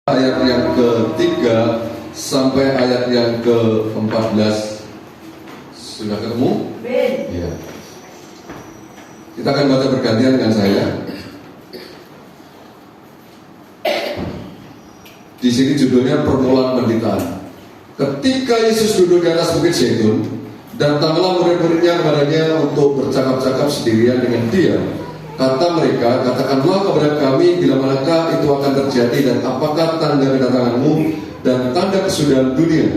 Ayat yang ketiga sampai ayat yang ke-14. Sudah ketemu? Iya. Kita akan baca bergantian dengan saya. Di sini judulnya permulaan penderitaan. Ketika Yesus duduk di atas bukit Zaitun, datanglah murid-muridnya kepadanya untuk bercakap-cakap sendirian dengan dia. Kata mereka, katakanlah kepada kami bila manakah itu akan terjadi dan apakah tanda kedatanganmu dan tanda kesudahan dunia.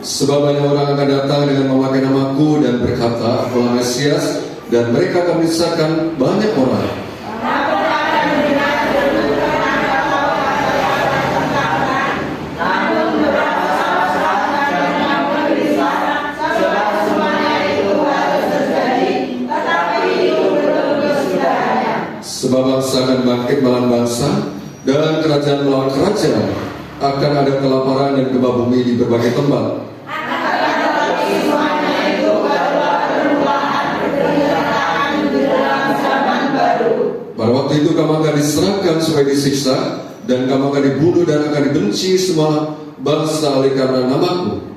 Sebab banyak orang akan datang dengan memakai namaku dan berkata, Akulah Mesias, dan mereka akan menyesatkan banyak orang. Sebab bangsa akan bangkit melawan bangsa dan kerajaan melawan kerajaan. Akan ada kelaparan dan gempa bumi di berbagai tempat. Pada waktu itu kamu akan diserahkan supaya disiksa, dan kamu akan dibunuh dan akan dibenci semua bangsa oleh karena namaku.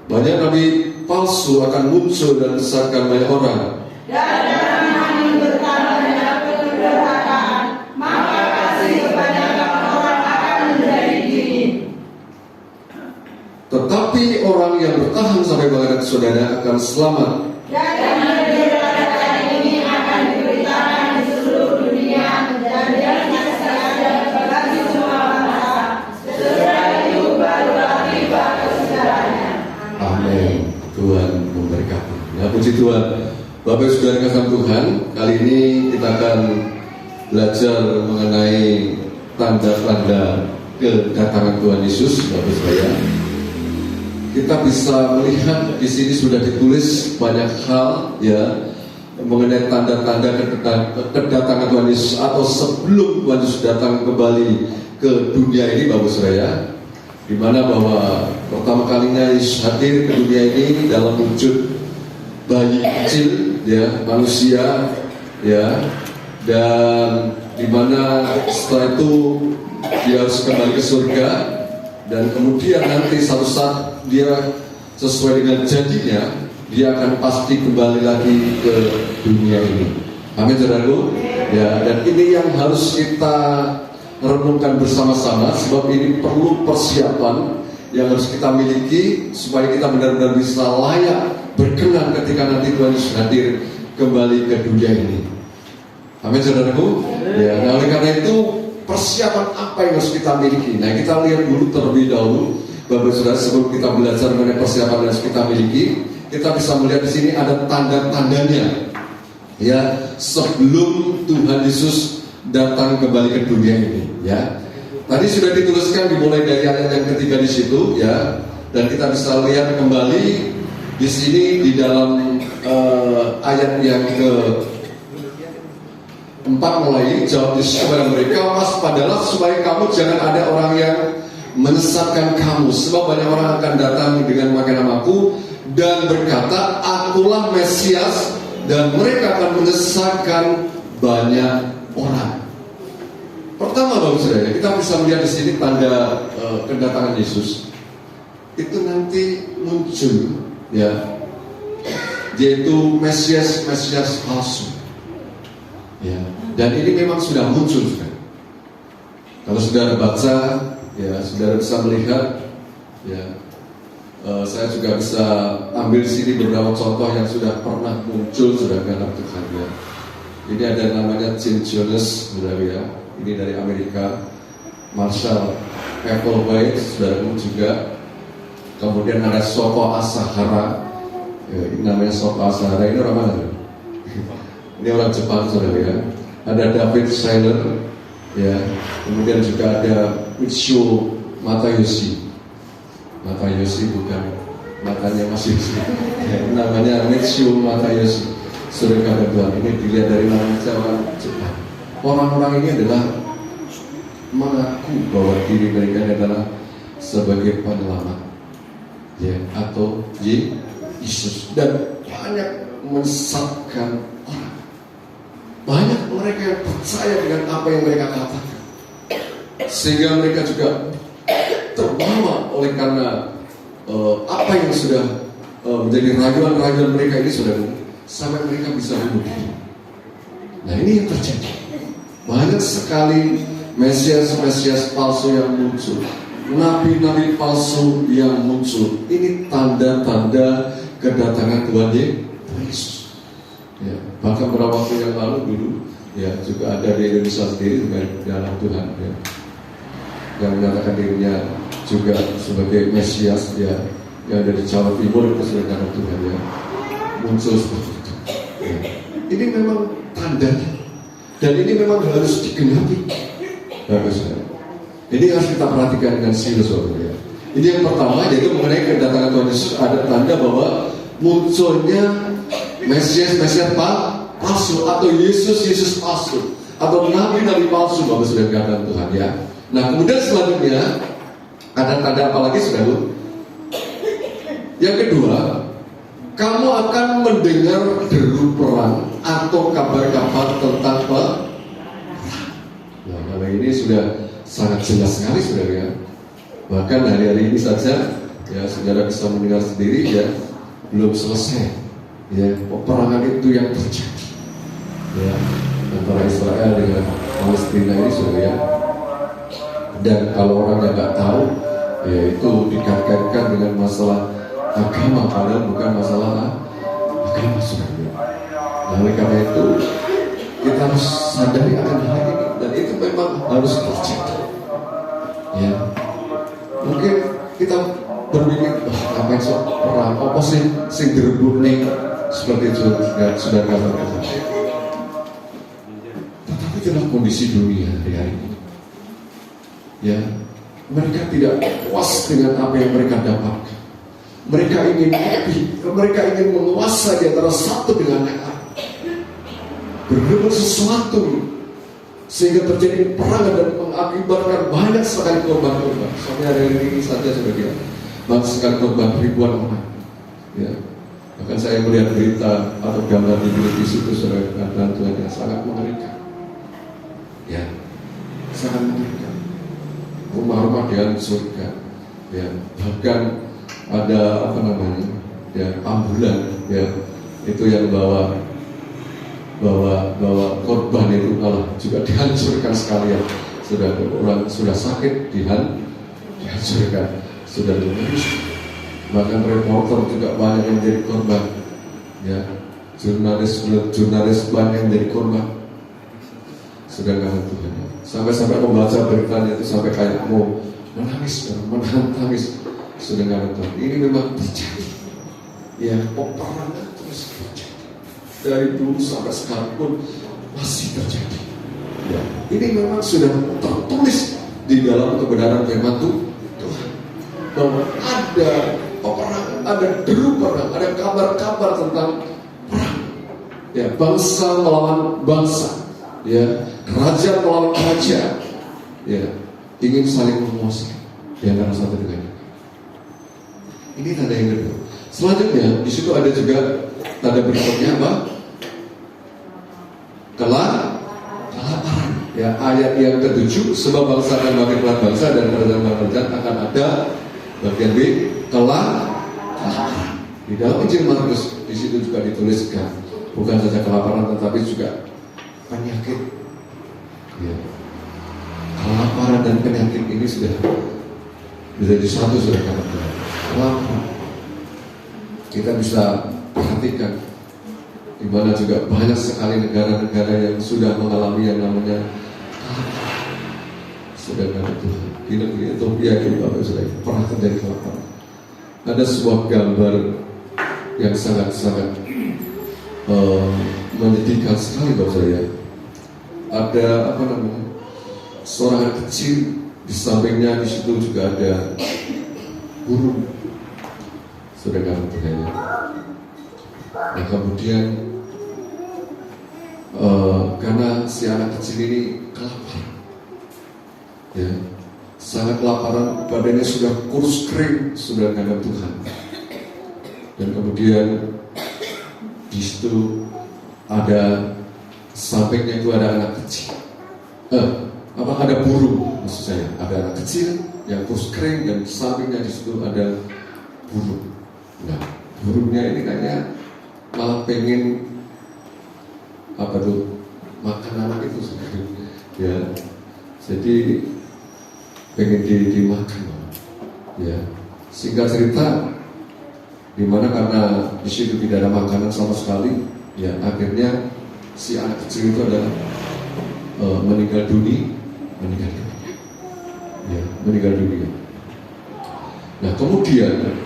Banyak nabi palsu akan muncul dan menyesatkan banyak orang. Dan kami bertambahnya kedurhakaan, maka kasih kebanyakan orang akan menjadi dingin. Tetapi orang yang bertahan sampai pada kesudahan akan selamat. Dan kedudukan ini akan diberitakan di seluruh dunia dan disaksikan bagi semua bangsa. Sesudah itu barulah tiba kesudahannya. Amin. Tuhan memberkati. Ya, puji Tuhan. Bapak Ibu Saudara kasih Tuhan, kali ini kita akan belajar mengenai tanda-tanda kedatangan Tuhan Yesus. Bapak saya, kita bisa melihat di sini sudah ditulis banyak hal ya mengenai tanda-tanda kedatangan Tuhan Yesus atau sebelum Tuhan Yesus datang kembali ke dunia ini, Bapak saya. Di mana bahwa pertama kalinya Yesus hadir ke dunia ini dalam wujud bayi kecil, ya, manusia, ya, dan di mana setelah itu dia harus kembali ke surga, dan kemudian nanti satu saat dia sesuai dengan janjinya, dia akan pasti kembali lagi ke dunia ini. Amin, saudaraku. Ya, dan ini yang harus kita renungkan bersama-sama, sebab ini perlu persiapan yang harus kita miliki supaya kita benar-benar bisa layak berkenan ketika nanti Tuhan Yesus hadir kembali ke dunia ini. Amin, saudaraku. Ya, nah oleh karena itu persiapan apa yang harus kita miliki? Nah, kita lihat dulu terlebih dahulu, Bapak Saudara, sebelum kita belajar mengenai persiapan yang harus kita miliki, kita bisa melihat di sini ada tanda-tandanya. Ya, sebelum Tuhan Yesus datang kembali ke dunia ini, ya. Tadi sudah dituliskan dimulai dari ayat yang ketiga di situ, ya. Dan kita bisa lihat kembali di sini di dalam ayat yang ke-4 mulai, jawab Yesus kepada mereka, waspadalah supaya kamu jangan ada orang yang menyesatkan kamu, sebab banyak orang akan datang dengan memakai namaku dan berkata, Akulah Mesias, dan mereka akan menyesatkan banyak orang. Pertama, Bapak Saudara, kita bisa melihat di sini tanda kedatangan Yesus itu nanti muncul, ya, yaitu Mesias palsu, ya, dan ini memang sudah muncul, saudara. Kalau saudara baca, ya, saudara bisa melihat, ya, saya juga bisa ambil di sini beberapa contoh yang sudah pernah muncul, saudara, dalam Tuhan, ya. Ini ada namanya Jim Jones, saudara, ya. Ini dari Amerika, Marshall Applewhite, saudaraku juga. Kemudian ada Soko Asahara, ya, ini namanya Soko Asahara. Ini orang mana? Ini orang Jepang, saudara, ya. Ada David Shiner, ya. Kemudian juga ada Michio Matayoshi. Matayoshi bukan matanya masih ya, namanya Michio Matayoshi. Saudara kata Tuhan, ini dilihat dari nama Jawa Jepang. Orang-orang ini adalah mengaku bahwa diri mereka adalah sebagai penyelamat, ya, atau Yesus, dan banyak menyesatkan orang. Banyak mereka yang percaya dengan apa yang mereka katakan, sehingga mereka juga terbawa oleh karena apa yang sudah menjadi raguan-raguan mereka ini sudah sampai mereka bisa bunuh diri. Nah, ini yang terjadi. Banyak sekali Mesias-Mesias palsu yang muncul, nabi-nabi palsu yang muncul. Ini tanda-tanda kedatangan Tuhan Yesus. Ya, bahkan beberapa waktu yang lalu dulu, ya, juga ada di Indonesia sendiri dalam Tuhan, ya, yang menyatakan dirinya juga sebagai Mesias, ya, yang ada di Jawa Timur itu sebagai dalam Tuhan, ya, muncul seperti itu. Ya. Ini memang tandanya, dan ini memang harus digenapi. Bagus, ya. Ini harus kita perhatikan dengan serius, ya. Ini yang pertama, yaitu mengenai kedatangan Tuhan Yesus, ada tanda bahwa munculnya Mesias-Mesias palsu, atau Yesus palsu, atau nabi-nabi palsu, Bapak sudah katakan Tuhan, ya. Nah, kemudian selanjutnya ada tanda apa lagi, saudara? Yang kedua, kamu akan mendengar deru perang atau kabar-kabar tentang perang. Nah, kalau ini sudah sangat jelas sekali, saudara, ya. Bahkan hari-hari ini saja, ya, saudara bisa mendengar sendiri, ya, belum selesai, ya, peperangan itu yang terjadi, ya, antara Israel dengan Palestina ini, saudara, ya. Dan kalau orang yang nggak tahu, ya, itu dikaitkan dengan masalah agama, padahal bukan masalah agama, saudara. Nah, oleh karena itu kita harus sadari akan hal ini, dan itu memang harus terjadi, ya. Mungkin kita berpikir, ngapain sok perang, apa sih sing direbut nih, seperti itu, sudah katakan. Tetapi itulah kondisi dunia hari ini, ya. Mereka tidak puas dengan apa yang mereka dapatkan. Mereka ingin lebih, mereka ingin menguasai di antara satu dengan yang lain, berebut sesuatu, sehingga terjadi perang dan mengakibatkan banyak sekali korban-korban. Sampai hari ini saja sebagian banyak sekali korban, ribuan orang, ya. Bahkan saya melihat berita atau gambar di televisi itu, saudara, dan Tuhan, yang sangat mengerikan, ya, sangat mengerikan. Rumah-rumah dihancurkan, ya. Bahkan ada ya, ambulan, ya, itu yang bawa korban itu malah juga dihancurkan sekalian. Sudah orang sudah sakit dihancurkan, sudah lulus. Bahkan reporter juga banyak yang jadi korban, ya. Jurnalis banyak yang jadi korban. Sudah kata Tuhan, sampai membaca beritanya itu sampai kayak mau menangis. Sudah kata Tuhan, ini memang terjadi, ya, peperangan terus terjadi. Dari dulu sampai sekarang pun masih terjadi, ya. Ini memang sudah tertulis di dalam kebenaran firman Tuhan, bahwa ada peperangan, ada deru perang, ada kabar-kabar tentang perang, ya, bangsa melawan bangsa, ya, kerajaan melawan kerajaan, ya, ingin saling menguasai di antara satu dengan lain. Ini tanda yang kedua. Selanjutnya di situ ada juga tanda berikutnya apa? Kelaparan. Ya, ayat yang ke-7, sebab bangsa akan makin kelar bangsa dan kerajaan akan ada, bagian B, kelaparan. Di dalam Injil Markus di situ juga dituliskan bukan saja kelaparan tetapi juga penyakit. Ya. Kelaparan dan penyakit ini sudah menjadi satu, sudah katakan. Kelaparan. Kita bisa perhatikan di mana juga banyak sekali negara-negara yang sudah mengalami yang namanya kelaparan. Sudah kata Tuhan, di negeri Ethiopia juga sudah pernah terjadi kelaparan. Ada sebuah gambar yang sangat-sangat menyedihkan sekali buat saya. Ada seorang anak kecil, di sampingnya di situ juga ada burung. Sudah kata Tuhan. Nah, kemudian karena si anak kecil ini kelaparan, ya, sangat kelaparan, badannya sudah kurus kering, sudah menghadap Tuhan. Dan kemudian di situ ada sampingnya itu ada anak kecil. Ada burung, maksud saya. Ada anak kecil yang kurus kering dan sampingnya di situ ada burung. Nah, burungnya ini kayaknya malah pengen makan anak itu sebenarnya. Ya, jadi pengen dimakan. Ya, singkat cerita, dimana karena di situ tidak ada makanan sama sekali, ya akhirnya si anak kecil itu adalah meninggal dunia. Nah kemudian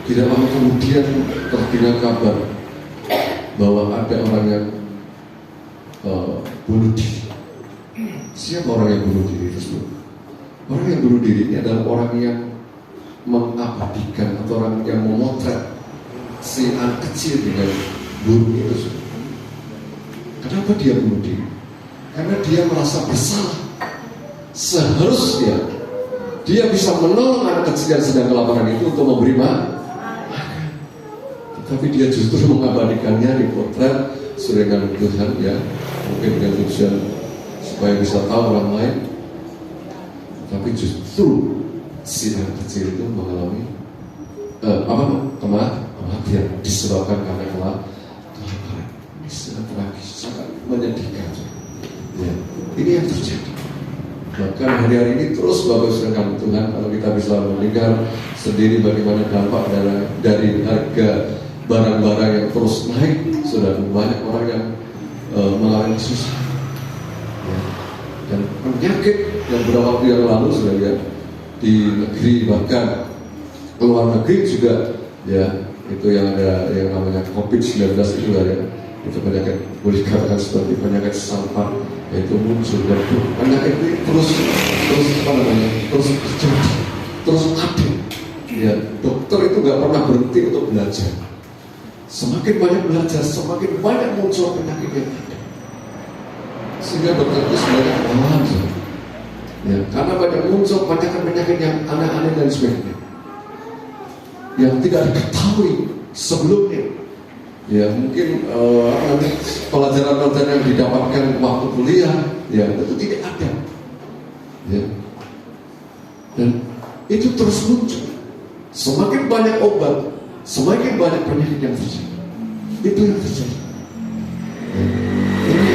tidak lama kemudian terdengar kabar bahwa ada orang yang bunuh diri. Siapa orang yang bunuh diri tersebut? Orang yang bunuh diri ini adalah orang yang mengabadikan atau orang yang memotret si anak kecil dengan burung itu. Kenapa dia bunuh diri? Karena dia merasa bersalah. Seharusnya dia bisa menolong anak kecil yang sedang kelaparan itu untuk memberi makan. Tetapi dia justru mengabadikannya, dipotret dengan Tuhan, ya mungkin dengan tujuan supaya bisa tahu orang lain. Tapi justru si anak kecil itu mengalami kematian disebabkan karena kelaparan. Ini sangat tragis, sangat menyedihkan. Ya, ini yang terjadi. Bahkan hari-hari ini terus Bapak Saudara Tuhan, kalau kita bisa mendengar sendiri bagaimana dampak dari harga barang-barang yang terus naik, sudah banyak orang yang mengalami kesusahan. Ya. Dan penyakit yang beberapa waktu yang lalu sudah lihat di negeri, bahkan luar negeri juga, ya itu yang ada yang namanya COVID-19 itu ya, itu penyakit boleh dikatakan seperti penyakit sampah, yaitu muncul dan penyakit ini terus terjadi, terus ada. Ya, dokter itu nggak pernah berhenti untuk belajar. Semakin banyak belajar, semakin banyak muncul penyakit yang ada. Sehingga dokter itu sebenarnya kewalahan, ya, karena banyak muncul penyakit yang aneh-aneh dan sebagainya, yang tidak diketahui sebelumnya. Ya mungkin pelajaran-pelajaran yang didapatkan waktu kuliah, ya itu tidak ada. Ya. Dan itu terus muncul. Semakin banyak obat, semakin banyak penyakit yang terjadi. Itu yang terjadi. Ya. Ini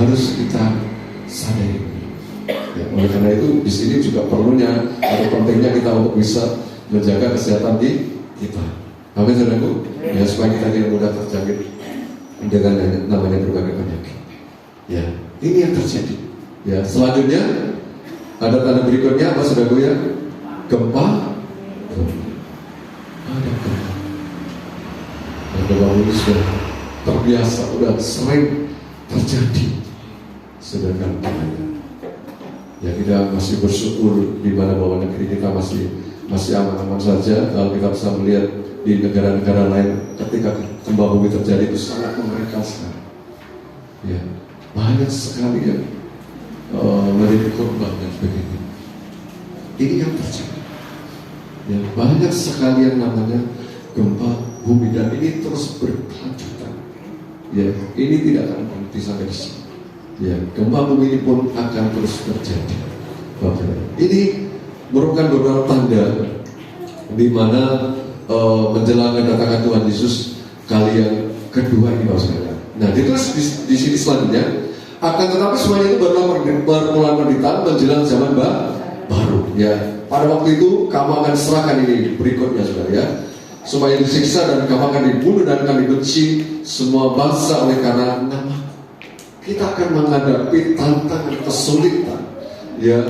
harus kita sadari. Ya, oleh karena itu di sini juga perlunya atau pentingnya kita untuk bisa menjaga kesehatan di kita. Amin, saudaraku. Ya, supaya kita tidak mudah terjangkit dengan namanya berbagai penyakit. Ya, ini yang terjadi. Ya, selanjutnya ada tanda berikutnya apa, saudaraku ya? Gempa. Ada gempa. Dan gempa ini sudah terbiasa, sudah sering terjadi. Sedangkan ya kita masih bersyukur di mana bahwa negeri kita masih aman-aman saja. Kalau kita bisa melihat di negara-negara lain ketika gempa bumi terjadi itu sangat mengerikan sekali. Ya, banyak sekali yang menjadi korban dan sebagainya. Ini yang terjadi. Ya, banyak sekali yang namanya gempa bumi dan ini terus berkelanjutan. Ya, ini tidak akan berhenti sampai di sini. Ya, gempa bumi ini pun akan terus terjadi. Ini merupakan beberapa tanda di mana menjelang kedatangan Tuhan Yesus kali yang kedua ini, Bapak. Nah, ditulis di sini selanjutnya, akan tetapi semuanya itu bermula penderitaan menjelang zaman baru. Ya, pada waktu itu kamu akan serahkan ini berikutnya, saudara ya, supaya disiksa dan kamu akan dibunuh dan akan dibenci semua bangsa oleh karena nama. Kita akan menghadapi tantangan, kesulitan, ya,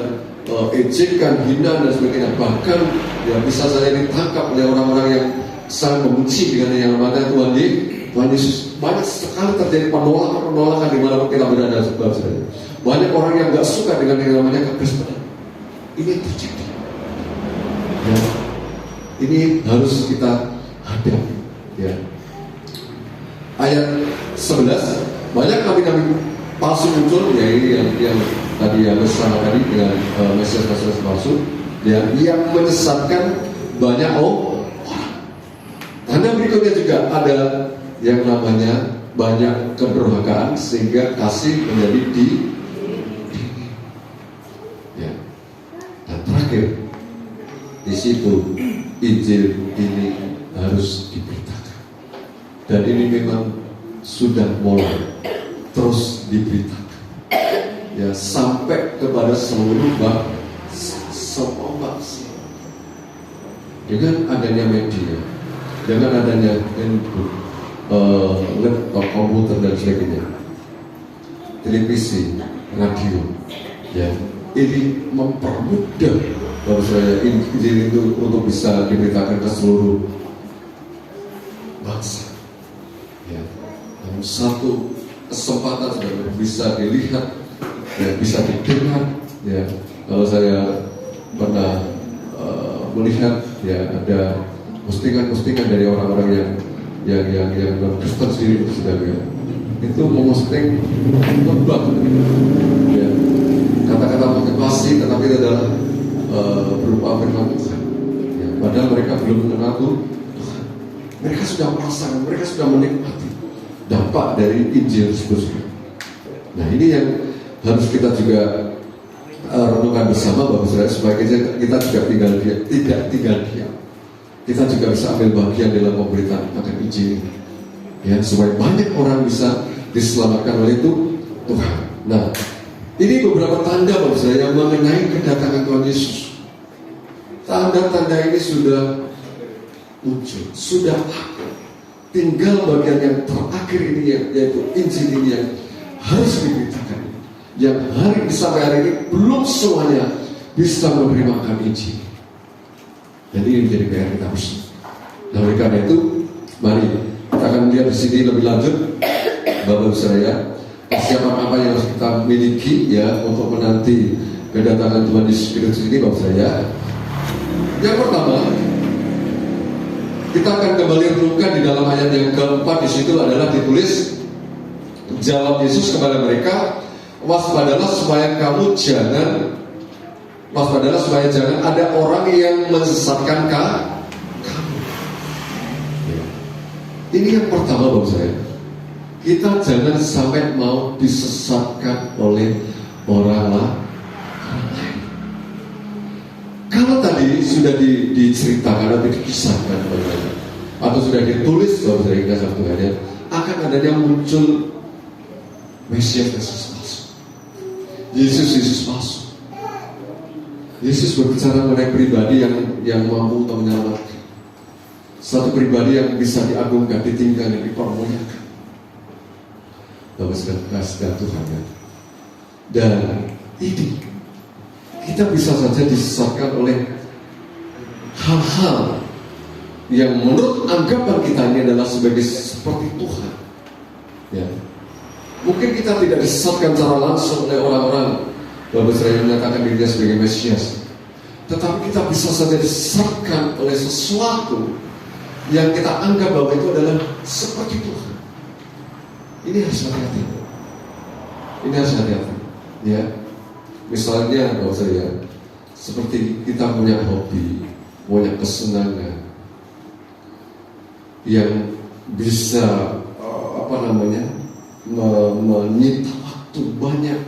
ejekan, hinaan dan sebagainya. Bahkan ya bisa saja ditangkap oleh orang-orang yang sangat membenci dengan yang namanya Tuhan Yesus. Banyak sekali terjadi penolakan di mana kita berada, sebab banyak orang yang nggak suka dengan yang namanya kekristenan. Ini terjadi. Ya, ini harus kita hadapi. Ya. Ayat 11, banyak nabi-nabi palsu muncul, ya ini yang tadi yang bersama tadi dengan Mesias palsu, ya, yang menyesatkan banyak orang. Tanda berikutnya juga ada yang namanya banyak keberhakaan sehingga kasih menjadi ya. Dan terakhir di situ Injil ini harus diberitakan, dan ini memang sudah mulai terus diberitakan, ya, sampai kepada seluruh semua bangsa. Dengan adanya media, dengan adanya handphone, laptop, komputer dan sebagainya, televisi, radio, ya, ini mempermudah bahwa saya Injil itu untuk bisa diberitakan ke seluruh bangsa. Ya, dalam satu kesempatan sudah bisa dilihat, ya, bisa didengar. Ya, kalau saya pernah melihat, ya, ada postingan dari orang-orang yang Kristen sendiri, saudara, itu memposting khotbah, ya, kata-kata motivasi, tetapi itu adalah berupa firman Tuhan. Ya, padahal mereka belum mengenal Tuhan, mereka sudah merasakan, mereka sudah menikmati dampak dari Injil tersebut. Nah, ini yang harus kita juga renungkan bersama, bahwa supaya kita juga tidak tinggal diam. Kita juga bisa ambil bagian dalam pemberitaan akan Injil, ya, supaya banyak orang bisa diselamatkan oleh Tuhan. Nah, ini beberapa tanda yang mengenai kedatangan Tuhan Yesus. Tanda-tanda ini sudah muncul, sudah ada. Tinggal bagian yang terakhir ini, yaitu Injil ini yang harus diberitakan. Yang sampai hari ini belum semuanya bisa menerima Injil. Jadi ini menjadi PR kita bersama. Nah, oleh karena itu, mari kita akan melihat di sini lebih lanjut, Bapak Ibu saudara, persiapan apa yang harus kita miliki, ya, untuk menanti kedatangan Tuhan Yesus Kristus ini, Bapak saudara. Yang pertama, kita akan kembali renungkan di dalam ayat yang keempat. Di situ adalah ditulis, jawab Yesus kepada mereka, waspadalah supaya jangan ada orang yang menyesatkan kamu. Ini yang pertama, Bapak saya. Kita jangan sampai mau disesatkan oleh orang lain. Kalau tadi sudah diceritakan atau dikisahkan atau sudah ditulis, Bapak saya, kita satu hari akan adanya muncul Mesias palsu, Yesus palsu. Yesus berbicara mengenai pribadi yang mampu untuk menyelamatkan, satu pribadi yang bisa diagungkan, ditinggalkan, dipermuliakan. Bapak sedang Tuhan, ya. Dan ini kita bisa saja disesatkan oleh hal-hal yang menurut anggapan kita ini adalah seperti Tuhan, ya. Mungkin kita tidak disesatkan secara langsung oleh orang-orang Bapak saya menyatakan dirinya sebagai Mesias, tetapi kita bisa saja disesatkan oleh sesuatu yang kita anggap bahwa itu adalah seperti Tuhan. Ini harus hati-hati. Ini harus hati-hati, ya. Misalnya, Bapak saya, seperti kita punya hobi, punya kesenangan yang bisa menyita waktu banyak,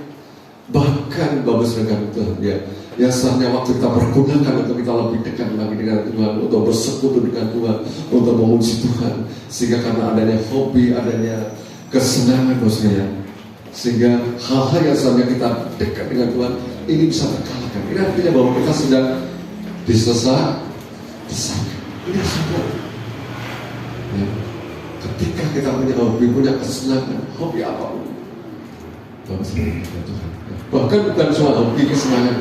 bahkan Bapak saudara Tuhan, ya, yang seharusnya waktu kita pergunakan untuk kita lebih dekat lagi dengan Tuhan, untuk bersekutu dengan Tuhan, untuk memuji Tuhan, sehingga karena adanya hobi, adanya kesenangan, Bapak saudara, sehingga hal-hal yang seharusnya kita dekat dengan Tuhan ini bisa terkalahkan. Ini artinya bahwa kita sedang disesatkan. Ini semua, ya. Ketika kita punya hobi, punya kesenangan, hobi apapun, bahkan bukan cuma hobi kesenangan,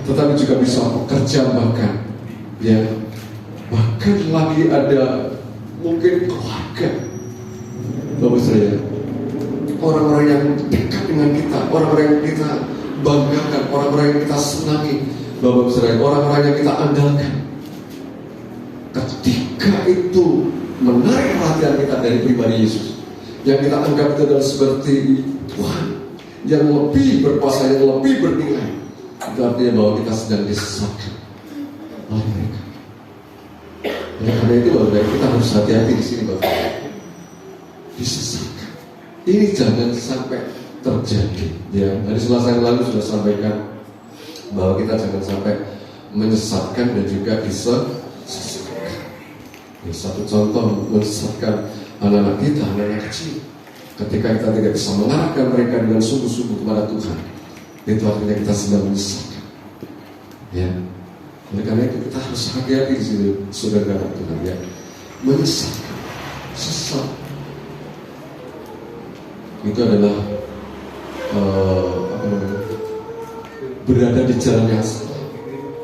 tetapi juga bisa bekerja, bahkan lagi ada mungkin keluarga, Bapak saya, orang-orang yang dekat dengan kita, orang-orang yang kita banggakan, orang-orang yang kita senangi, Bapak saya, orang-orang yang kita andalkan. Ketika itu menarik perhatian kita dari pribadi Yesus, yang kita anggap itu adalah seperti Tuhan, yang lebih berkuasa, yang lebih bernilai. Itu artinya bahwa kita sedang disesatkan oleh mereka. Oleh karena itu Bapak, kita harus hati-hati di sini Bapak. Disesatkan. Ini jangan sampai terjadi. Ya, dari Selasa yang lalu sudah sampaikan bahwa kita jangan sampai menyesatkan dan juga disesatkan. Ya, satu contoh menyesatkan anak-anak kita, anak-anak kecil. Ketika kita tidak bisa mengarahkan mereka dengan sungguh-sungguh kepada Tuhan, itu artinya kita sedang menyesatkan. Ya, oleh karena itu kita harus hati-hati di sini, saudara Tuhan. Ya, menyesatkan, sesat. Itu adalah berada di jalan yang salah.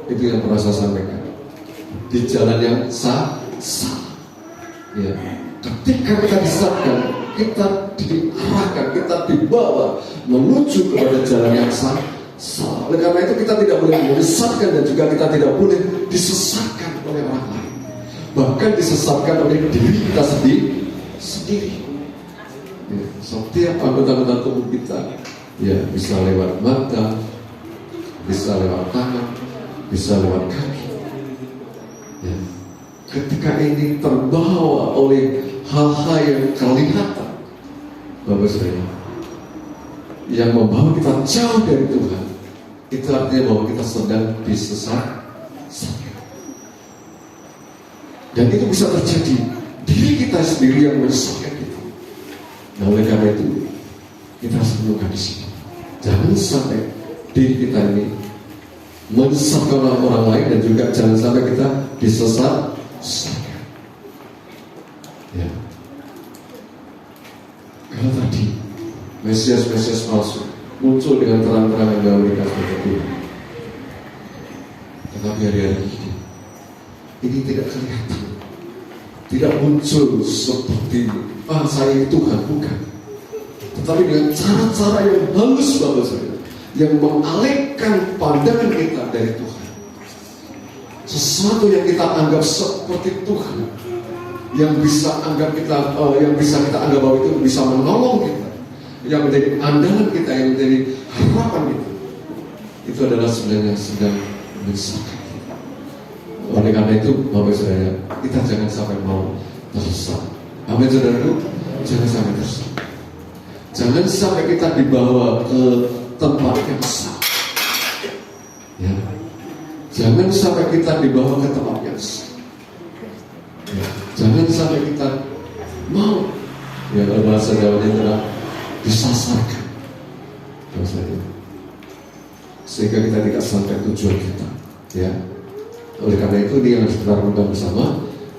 Itu yang pernah saya sampaikan. Di jalan yang salah. Ya, ketika kita disesatkan, kita diarahkan, kita dibawa menuju kepada jalan yang salah. Oleh karena itu kita tidak boleh menyesatkan dan juga kita tidak boleh disesatkan oleh orang lain. Bahkan disesatkan oleh diri kita sendiri. Ya, setiap anggota tubuh kita, ya, bisa lewat mata, bisa lewat tangan, bisa lewat kaki. Ya. Ketika ini terbawa oleh hal-hal yang kelihatan, Bapak Saudara, yang membawa kita jauh dari Tuhan, itu artinya bahwa kita sedang disesatkan. Dan itu bisa terjadi diri kita sendiri yang menyesatkan kita. Nah, oleh karena itu kita harus menunggu di sini. Jangan sampai diri kita ini menyesatkan orang lain dan juga jangan sampai kita disesatkan. Ya. Kalau tadi Mesias palsu muncul dengan terang-terangan bahwa mereka sebagai Tuhan, tetapi hari-hari ini tidak kelihatan, tidak muncul seperti saya Tuhan, bukan. Tetapi dengan cara-cara yang halus Bapak Saudara, yang mengalihkan pandangan kita dari Tuhan. Sesuatu yang kita anggap seperti Tuhan, yang bisa kita anggap bahwa itu bisa menolong kita, yang menjadi andalan kita, yang menjadi harapan kita, itu adalah sebenarnya sedang menyesatkan kita. Oleh karena itu Bapak Saudara, kita jangan sampai mau tersesat. Amin saudaraku, jangan sampai tersesat. Jangan sampai kita dibawa ke tempat yang salah. Ya. Jangan sampai kita dibawa ke tempat yang salah. Ya. Jangan sampai kita mau, ya, kalau bahasa Jawanya adalah disasarkan, sehingga kita tidak sampai tujuan kita. Ya. Oleh karena itu ini yang harus kita renungkan bersama.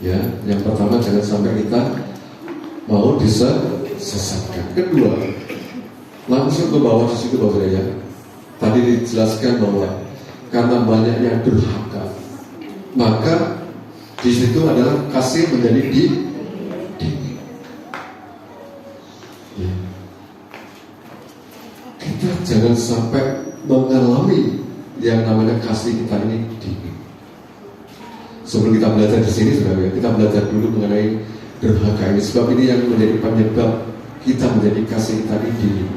Ya, yang pertama jangan sampai kita mau disesatkan. Kedua, langsung ke bawah di situ Bapak ya. Tadi dijelaskan bahwa karena banyaknya durhaka, maka di situ adalah kasih menjadi dingin. Ya. Kita jangan sampai mengalami yang namanya kasih kita ini dingin. Sebelum kita belajar di sini, saudara, kita belajar dulu mengenai durhaka ini. Sebab ini yang menjadi penyebab kita menjadi kasih kita ini dingin.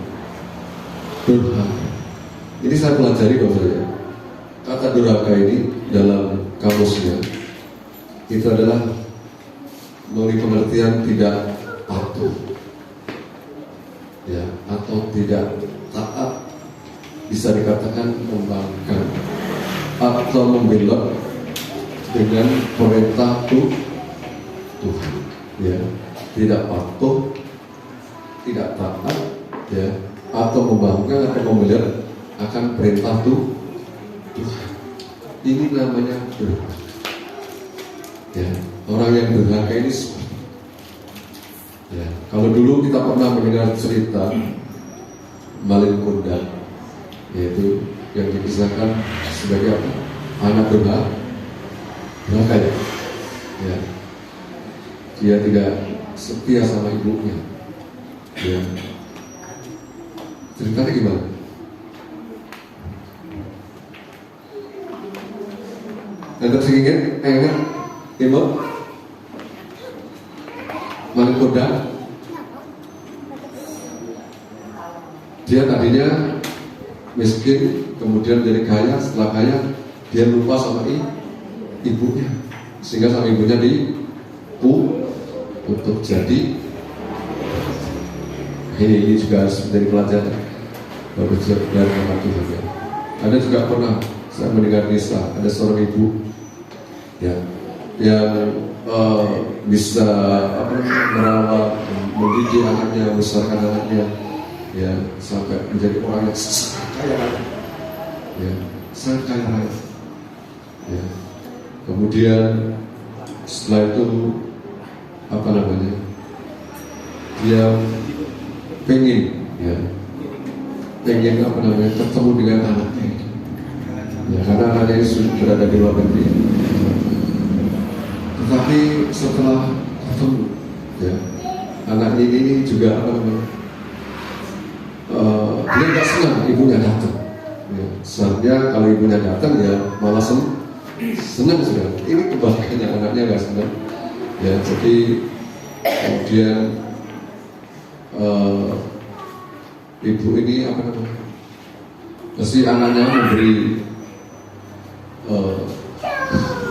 Durhaka. Ini saya pelajari Bapak ya. Kata durhaka ini dalam kamusnya itu adalah memiliki pengertian tidak patuh, ya, atau tidak taat, bisa dikatakan membangkang atau membelot dengan perintah Tuhan, ya, tidak patuh, tidak taat, ya, atau membangkang atau membelot akan perintah Tuhan. Ini namanya durhaka. Ya, orang yang durhaka ini seperti, ya, kalau dulu kita pernah mendengar cerita Malin Kundang, yaitu yang dikisahkan sebagai apa? Anak durhaka, ya. Dia tidak setia sama ibunya. Ya. Ceritanya gimana? Anda sedikit ingat Ibu Malin Kundang? Dia tadinya miskin, kemudian jadi kaya. Setelah kaya, dia lupa sama ibunya, sehingga sama ibunya untuk jadi. Ini juga harus menjadi pelajaran bagi saudara anak Tuhan ya. Ada juga pernah saya mendengar kisah ada seorang ibu ya yang bisa merawat, mendidik anaknya, membesarkan anaknya ya sampai menjadi orang yang sangat kaya raya ya, sangat kaya raya ya. Kemudian setelah itu dia pengen ketemu dengan anaknya ya, karena anaknya ini sudah berada di luar negeri. Tetapi setelah ketemu ya, anak ini juga dia nggak senang ibunya datang ya. Seharusnya kalau ibunya datang ya malah senang sudah. Ini kebalikannya, anaknya nggak senang ya. Jadi kemudian ibu ini pasti anaknya memberi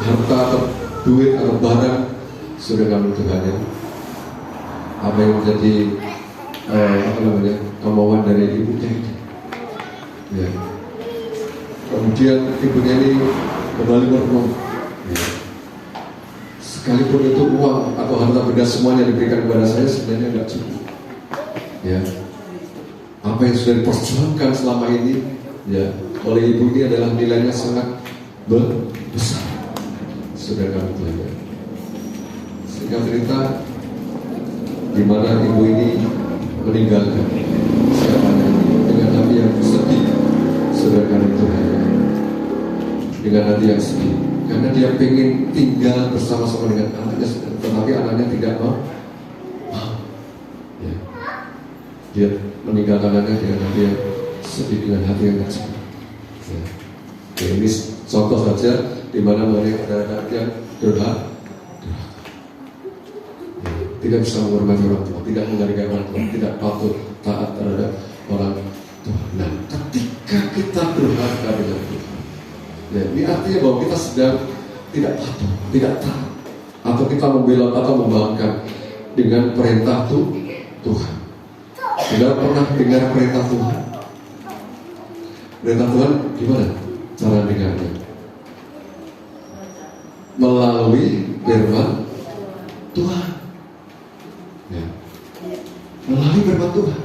harta atau duit atau barang sudah kamu Tuhan ya. Apa yang menjadi kemauan dari ibunya ini ya. Kemudian ibunya ini kembali berkata ya, sekalipun itu uang atau harta benda semuanya diberikan kepada saya sebenarnya nggak cukup ya. Apa yang sudah diperjuangkan selama ini ya oleh ibu ini adalah nilainya sangat besar. Sudah kami belajar. Singkat cerita, di mana ibu ini meninggalkan siapanya dengan hati yang sedih. Sudah kami belajar. Dengan hati yang sedih, karena dia pengen tinggal bersama-sama dengan anaknya, tetapi anaknya tidak mau. Ya. Dia meninggalkan anaknya dengan hati yang sedih, dengan hati yang kecil. Ya, ini contoh saja di mana mereka ada anak yang durhaka, ya, tidak bisa menghormati orang tua, tidak menghargai orang tua, tidak patuh taat terhadap orang tua. Nah, ketika kita durhaka dengan Tuhan, ya, ini artinya bahwa kita sedang tidak patuh, tidak taat, atau kita membela atau membangkang dengan perintah Tuhan. Tidak pernah dengar perintah Tuhan. Perintah Tuhan gimana cara dengarnya? Melalui firman Tuhan ya. Melalui firman Tuhan.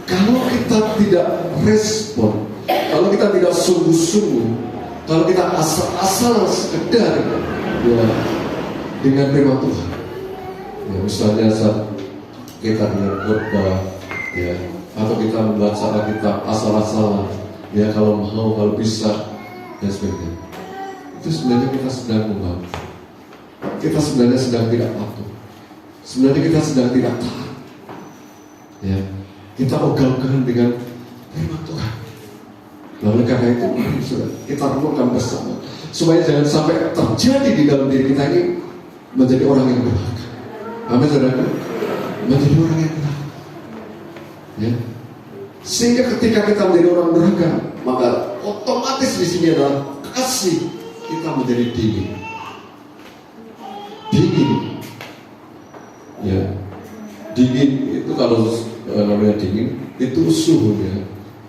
Kalau kita tidak respon, kalau kita tidak sungguh-sungguh, kalau kita asal-asal sekedar ya, dengan firman Tuhan ya, misalnya saat kita dengar khotbah ya, atau kita membaca Alkitab asal-asalan ya, kalau mau, kalau bisa dan sebagainya, itu sebenarnya kita sedang membangun. Kita sebenarnya sedang tidak patuh. Sebenarnya kita sedang tidak taat ya. Kita ogah-ogahan dengan firman Tuhan. Lalu karena itu sudah kita renungkan bersama supaya jangan sampai terjadi di dalam diri kita ini menjadi orang yang durhaka. Amin saudara. Menjadi orang yang durhaka ya. Sehingga ketika kita menjadi orang durhaka, maka otomatis di sini adalah kasih kita menjadi dingin ya. Dingin itu kalau namanya dingin itu suhunya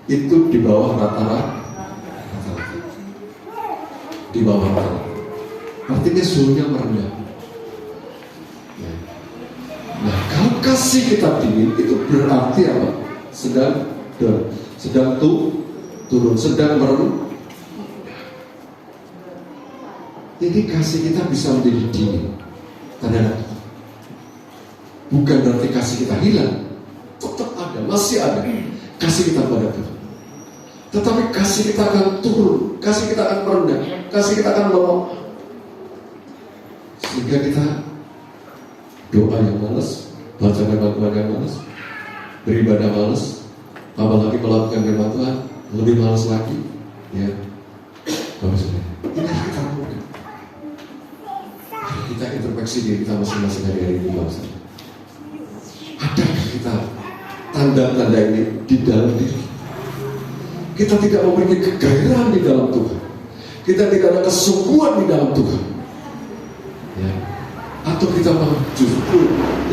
itu di bawah rata-rata, di bawah rata-rata, artinya suhunya merendah ya. Nah, kalau kasih kita dingin itu berarti apa? Sedang turun, sedang merendah. Jadi kasih kita bisa menjadi dingin terhadap Tuhan. Bukan berarti kasih kita hilang, tetap ada, masih ada kasih kita pada Tuhan. Tetapi kasih kita akan turun, kasih kita akan merendah, kasih kita akan melemah. Sehingga kita doa yang malas, baca firman Tuhan yang malas, beribadah malas, apalagi melakukan firman Tuhan lebih malas lagi ya. Bapak Saudara, ini harus kita lakukan. Kita introspeksi diri kita masing-masing hari ini, bangsa. Adakah kita tanda-tanda ini di dalam diri. Kita tidak memiliki kegairahan di dalam Tuhan. Kita tidak ada kesungguhan di dalam Tuhan. Ya. Atau kita justru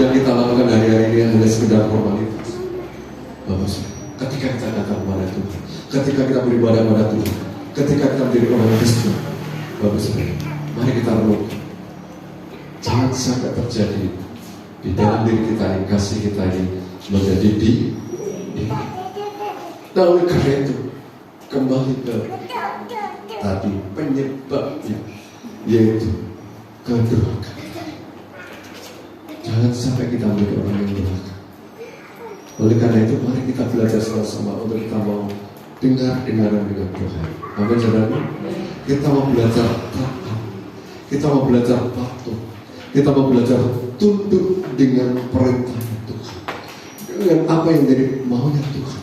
yang kita lakukan hari-hari ini hanya sekedar formalitas. Bagus. Ketika kita datang kepada Tuhan, ketika kita beribadah kepada Tuhan, ketika kita menjadi orang Kristen, bagus. Mari kita renungkan. Jangan sampai terjadi di dalam diri kita ini, kasih kita ini menjadi di. Nah, oleh karena itu kembali ke tadi penyebabnya, yaitu kedurhakaan. Jangan sampai kita menjadi orang yang durhaka. Oleh karena itu mari kita belajar sama-sama untuk kita mau dengaran dengan Tuhan. Amin, saudara. Kita mau belajar taat, kita mau belajar patuh, kita mau belajar tunduk dengan perintah Tuhan, dengan apa yang jadi maunya Tuhan.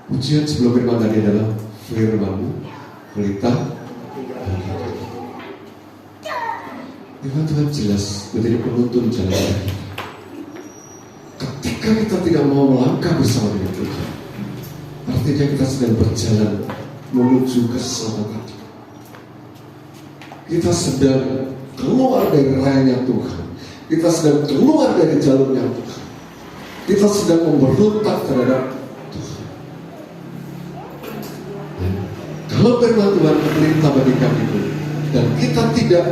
Ujian sebelum firman tadi adalah firman-Mu pelita bagi kami. Firman Tuhan jelas menjadi penuntun jalan kita. Ketika kita tidak mau melangkah bersama dengan Tuhan, artinya kita sedang berjalan menuju keselamatan. Kita sedang keluar dari rayanya Tuhan. Kita sedang keluar dari jalurnya Tuhan. Kita sedang memberontak terhadap Tuhan. Kalau firman Tuhan perintah bagi kami itu, dan kita tidak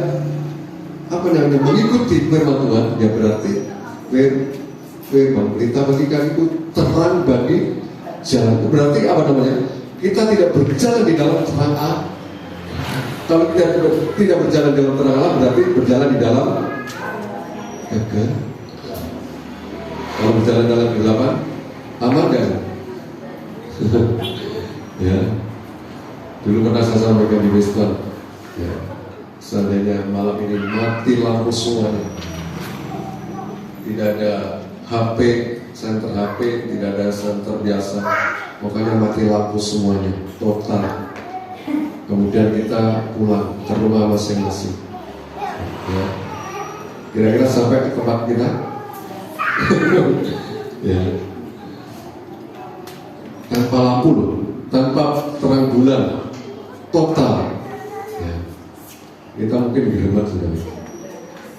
mengikuti firman Tuhan, ya berarti firman perintah bagi kami itu terang bagi jalan. Berarti apa namanya? Kita tidak berjalan di dalam terang Allah. Kalau kita tidak berjalan di dalam terang Allah, berarti berjalan di dalam kegelapan. Kalau berjalan dalam kegelapan, aman kan? Ya. Dulu pernah saya sampaikan di Weston. Ya. Seandainya malam ini mati lampu semuanya, tidak ada HP, senter HP, tidak ada senter biasa, pokoknya mati lampu semuanya, total. Kemudian kita pulang ke rumah masing-masing. Ya. Kira-kira sampai ke tempat kita? Ya. Tanpa lampu loh, tanpa terang bulan, total. Ya. Kita mungkin geremat sudah,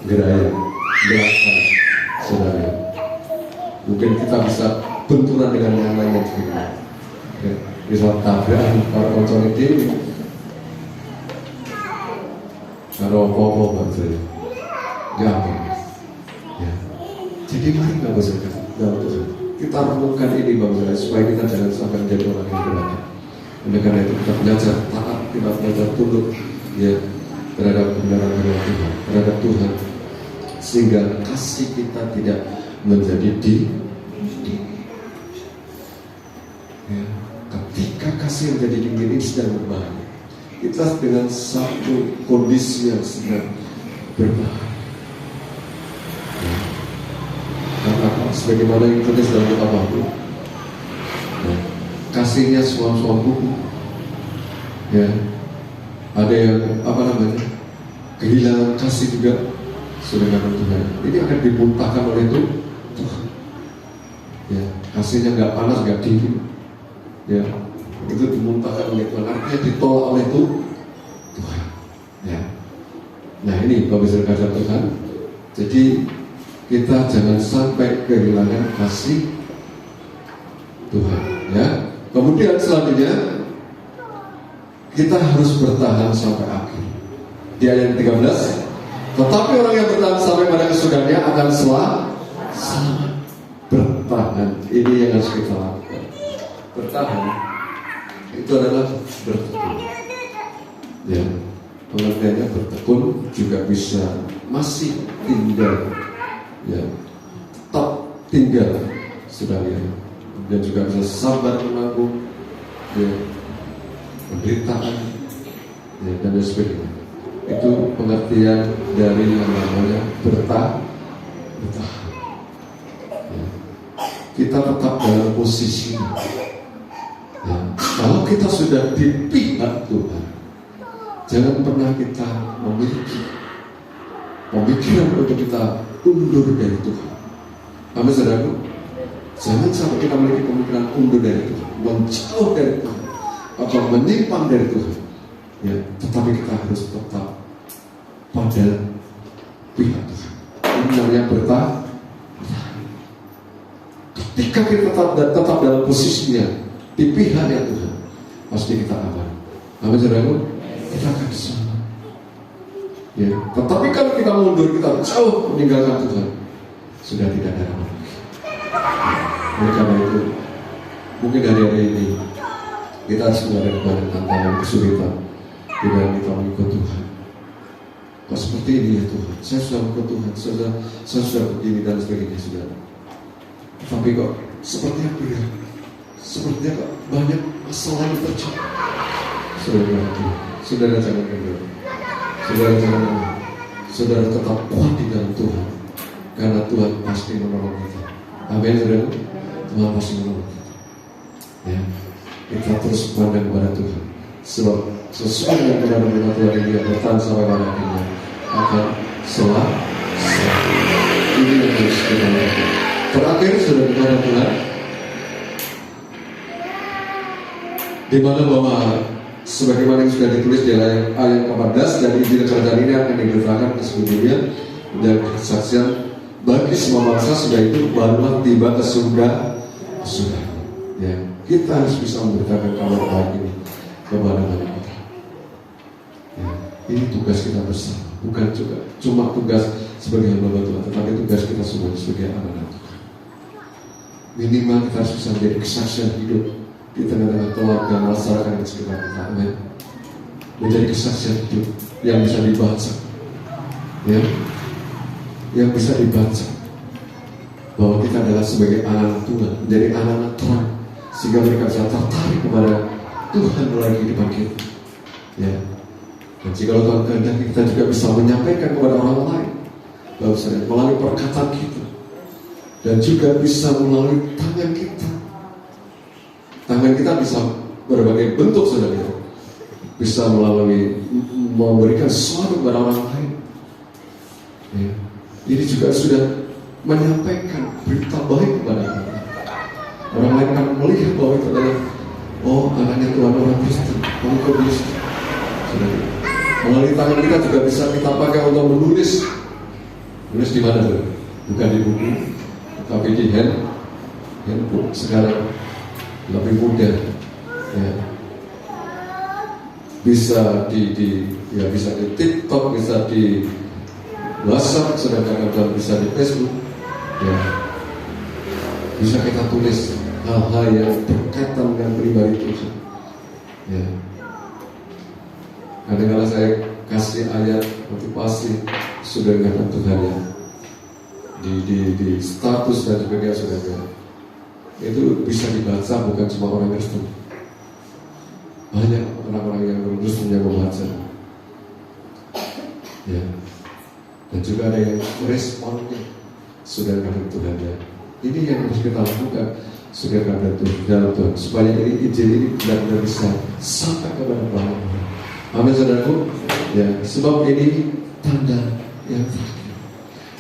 geraya, gerakan, saudara. Mungkin kita bisa benturan dengan yang lainnya juga. Ya. Bisa tabrakan para konsolid ini. Kalau apa-apa saja, ya apa? Ya. Jadi mari Bapak Saudara, kita renungkan ini Bapak Saudara, supaya kita jangan sampai menjadi orang yang durhaka. Oleh karena itu kita belajar taat, kita belajar tunduk, ya, terhadap kebenaran Tuhan, terhadap Tuhan, sehingga kasih kita tidak menjadi ya. Ketika kasih menjadi dingin ini sedang berbahaya. Kita dengan satu kondisi yang sedang berbahaya. Ya. Karena sebagaimana yang tertulis dalam kitab Wahyu, ya. Kasihnya suam-suam buku. Ya. Ada yang kehilangan kasih juga saudara Tuhan. Ini akan dimuntahkan oleh Tuhan. Ya, kasihnya nggak panas, nggak dingin. Ya, itu dimuntahkan oleh Tuhan. Artinya ditolak oleh Tuhan. Ya. Nah ini Bapak Saudara Tuhan. Jadi kita jangan sampai kehilangan kasih Tuhan. Ya. Kemudian selanjutnya kita harus bertahan sampai akhir. Di ayat 13, tetapi orang yang bertahan sampai pada kesudahannya akan selamat. Bertahan, ini yang harus kita lakukan. Bertahan itu adalah bertekun. Ya, pengertiannya bertekun juga bisa masih tinggal, ya, tetap tinggal, saudara. Dan juga bisa sabar menanggung, ya, penderitaan, ya, dan sebagainya. Itu pengertian dari yang namanya bertahan. Ya. Kita tetap dalam posisi. Ya. Kalau kita sudah di pihak Tuhan, jangan pernah kita memiliki pemikiran untuk kita undur dari Tuhan. Amin, saudaraku. Jangan sampai kita memiliki pemikiran undur dari Tuhan, menjauh dari Tuhan, atau menyimpang dari Tuhan. Ya, tetapi kita harus tetap pada pihak Tuhan. Ini namanya bertahan. Ketika kita tetap dalam posisinya di pihaknya Tuhan, pasti kita aman. Amin, saudaraku. Kita akan selamat. Ya, tetapi kalau kita mundur, kita jauh meninggalkan Tuhan, sudah tidak ada harapan lagi. Oleh karena itu, mungkin hari-hari ini kita harus menghadapi banyak tantangan, kesulitan di dalam kita mengikut Tuhan. Kok seperti ini ya Tuhan? Saya sudah mengikut Tuhan, saya sudah begini dan sebagainya, saudara. Tapi kok seperti apa ya? Sepertinya kok banyak masalah yang terjadi. Saudara jangan kendor. Saudara tetap kuat di dalam Tuhan, karena Tuhan pasti menolong kita. Amin, saudara. Tuhan pasti menolong kita. Ya, kita terus pandang kepada Tuhan. Sebab sesuai dengan firman Tuhan ini yang bertahan sampai pada akhirnya akan selesai. Ini yang harus kita lakukan. Terakhir, saudara kepada Tuhan, di mana bahwa sebagaimana yang sudah ditulis di ayat 14 dan Injil kerajaan ini akan diberitakan ke seluruh dunia dan kesaksian bagi semua bangsa, sudah itu barulah tiba ke surga. Ya, kita harus bisa memberitakan kabar baik ini kepada banyak orang. Ya, ini tugas kita bersama, bukan juga cuma tugas sebagai hamba Tuhan, tetapi tugas kita semua sebagai anak Tuhan. Minimal kita harus bisa menjadi kesaksian hidup di tengah-tengah keluarga, masyarakat dan sekitar kita. Amin. Menjadi kesaksian hidup yang bisa dibaca, ya, yang bisa dibaca bahwa kita adalah sebagai anak Tuhan, menjadi anak-anak terang, sehingga mereka bisa tertarik kepada Tuhan melalui kehidupan kita. Ya. Dan jika Tuhan kehendaki, kita juga bisa menyampaikan kepada orang lain, bahwasanya melalui perkataan kita, dan juga bisa melalui tangan kita. Tangan kita bisa berbagai bentuk, saudara. Bisa melalui memberikan sesuatu kepada orang lain. Ya. Ini juga sudah menyampaikan berita baik kepada orang lain. Orang lain akan melihat bahwa itu adalah anaknya Tuhan, orang Kristen, orang Kristen. Saudara. Melalui tangan kita juga bisa kita pakai untuk menulis. Menulis di mana, saudara? Bukan di buku, tapi di handbook sekarang lebih mudah, ya. Bisa bisa di TikTok, bisa di WhatsApp, sedangkan bisa di Facebook, ya. Bisa kita tulis hal-hal yang berkaitan dengan pribadi Tuhan, ya. Kadang-kadang saya kasih ayat motivasi sudah dengan Tuhan, ya, di status dan sebagainya, saudara. Itu bisa dibaca bukan cuma orang Kristen, banyak orang-orang yang Kristen yang membaca, ya. Dan juga ada yang responnya sudah kepada Tuhan, ya. Ini yang harus kita lakukan sudah kepada Tuhan, supaya ini Injil ini benar-benar bisa sampai kepada banyak orang. Amin, saudaraku. Ya, sebab ini tanda yang terakhir.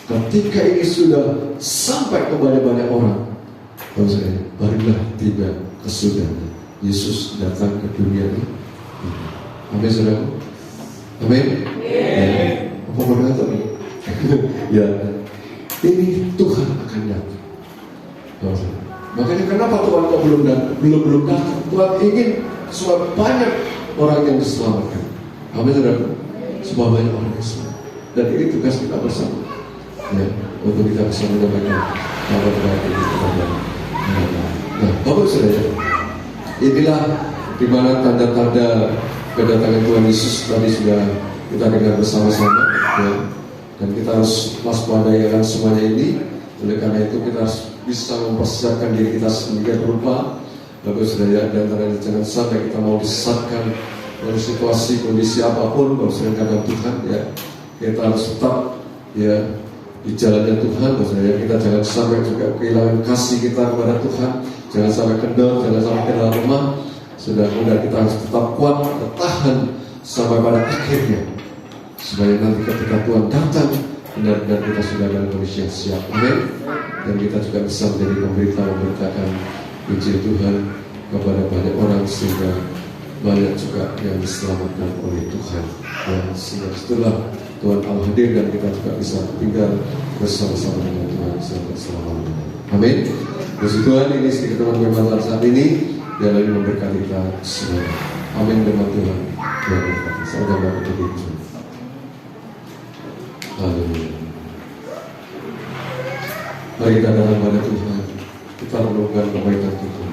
Ketika ini sudah sampai kepada banyak orang, barulah tiba kesudahan Yesus datang ke dunia ini. Amin, saudaraku. Amin. Apa berkata nih? Ya, ini Tuhan akan datang. Makanya kenapa Tuhan kok belum datang? Tuhan ingin supaya banyak orang yang diselamatkan. Amin, saudaraku. Supaya banyak orang yang diselamatkan. Dan ini tugas kita bersama, ya, untuk kita bisa menyampaikan kabar baik ini kepada. Nah, Bapak saudara, inilah dimana tanda-tanda kedatangan Tuhan Yesus tadi sudah kita dengar bersama-sama, ya. Dan kita harus waspadai akan semuanya ini. Oleh karena itu kita harus bisa mempersiapkan diri kita sedemikian rupa, Bapak saudara, dan jangan sampai kita mau disesatkan dari situasi kondisi apapun, Bapak saudara, kata Tuhan, ya. Kita harus tetap, ya, di jalannya Tuhan, maksudnya kita jangan sampai juga kehilangan kasih kita kepada Tuhan, jangan sampai kendor, jangan sampai kenal lemah. Sudah mudah kita harus tetap kuat, bertahan sampai pada akhirnya, supaya nanti ketika Tuhan datang, benar-benar kita sudah dalam kondisi yang siap. Amin. Dan kita juga bisa menjadi pemberita memberitakan Injil Tuhan kepada banyak orang sehingga banyak juga yang diselamatkan oleh Tuhan. Dan sehingga itulah Tuhan Allah hadir dan kita juga bisa tinggal bersama-sama dengan Tuhan sampai selama-lamanya. Amin. Puji Tuhan, ini sedikit teman firman saat ini dan lagi memberkati kita semua. Amin. Dengan Tuhan yang berkati. Saudara Bapak Ibu. Haleluya. Mari kita dalam pada Tuhan, kita renungkan kebaikan Tuhan.